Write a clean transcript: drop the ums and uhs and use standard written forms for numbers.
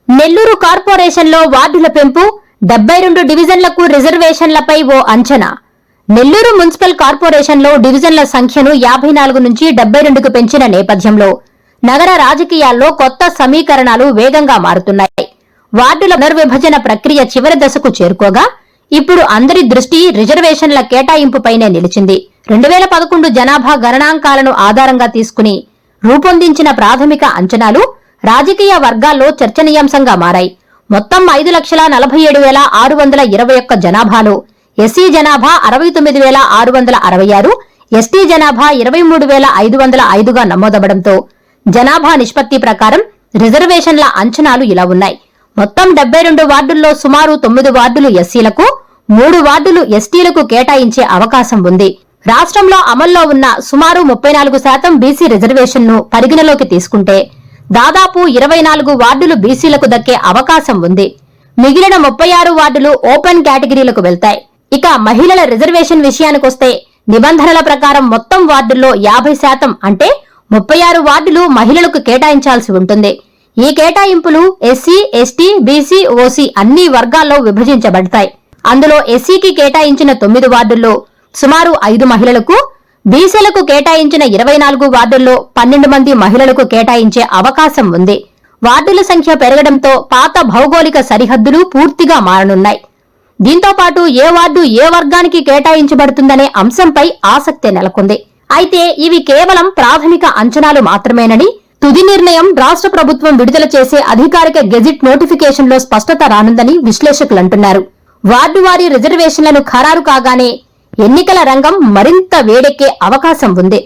నెల్లూరు కార్పొరేషన్లో వార్డుల పెంపు, 72 డివిజన్లకు రిజర్వేషన్లపై ఓ అంచనా. నెల్లూరు మున్సిపల్ కార్పొరేషన్లో డివిజన్ల సంఖ్యను 54 నుంచి 72కు పెంచిన నేపథ్యంలో నగర రాజకీయాల్లో కొత్త సమీకరణాలు వేగంగా మారుతున్నాయి. వార్డుల పునర్విభజన ప్రక్రియ చివరి దశకు చేరుకోగా ఇప్పుడు అందరి దృష్టి రిజర్వేషన్ల కేటాయింపుపైనే నిలిచింది. 2011 జనాభా గణనాంకాలను ఆధారంగా తీసుకుని రూపొందించిన ప్రాథమిక అంచనాలు రాజకీయ వర్గాల్లో చర్చనీయాంశంగా మారాయి. మొత్తం 5,47,621 జనాభాలో ఎస్సీ జనాభా 69,666, ఎస్టీ జనాభా 23,505గా నమోదవడంతో జనాభా నిష్పత్తి ప్రకారం రిజర్వేషన్ల అంచనాలు ఇలా ఉన్నాయి. మొత్తం 72 వార్డుల్లో సుమారు 9 వార్డులు ఎస్సీలకు, 3 వార్డులు ఎస్టీలకు కేటాయించే అవకాశం ఉంది. రాష్ట్రంలో అమల్లో ఉన్న సుమారు 34% బీసీ రిజర్వేషన్ను పరిగణలోకి తీసుకుంటే దాదాపు 24 వార్డులు బీసీలకు దక్కే అవకాశం ఉంది. మిగిలిన 36 వార్డులు ఓపెన్ కేటగిరీలకు వెళ్తాయి. ఇక మహిళల రిజర్వేషన్ విషయానికొస్తే నిబంధనల ప్రకారం మొత్తం వార్డుల్లో 50% అంటే 36 వార్డులు మహిళలకు కేటాయించాల్సి ఉంటుంది. ఈ కేటాయింపులు ఎస్సీ, ఎస్టీ, బీసీ, ఓసీ అన్ని వర్గాల్లో విభజించబడతాయి. అందులో ఎస్సీకి కేటాయించిన 9 వార్డుల్లో సుమారు 5 మహిళలకు, బీసీలకు కేటాయించిన 24 వార్డుల్లో 12 మంది మహిళలకు కేటాయించే అవకాశం ఉంది. వార్డుల సంఖ్య పెరగడంతో పాత భౌగోళిక సరిహద్దులు పూర్తిగా మారనున్నాయి. దీంతో పాటు ఏ వార్డు ఏ వర్గానికి కేటాయించబడుతుందనే అంశంపై ఆసక్తి నెలకొంది. అయితే ఇవి కేవలం ప్రాథమిక అంచనాలు మాత్రమేనని, తుది నిర్ణయం రాష్ట్ర ప్రభుత్వం విడుదల చేసే అధికారిక గెజిట్ నోటిఫికేషన్లో స్పష్టత రానుందని విశ్లేషకులంటున్నారు. వార్డు వారీ రిజర్వేషన్లను ఖరారు కాగానే ఎన్నికల రంగం మరింత వేడెక్కే అవకాశం ఉంది.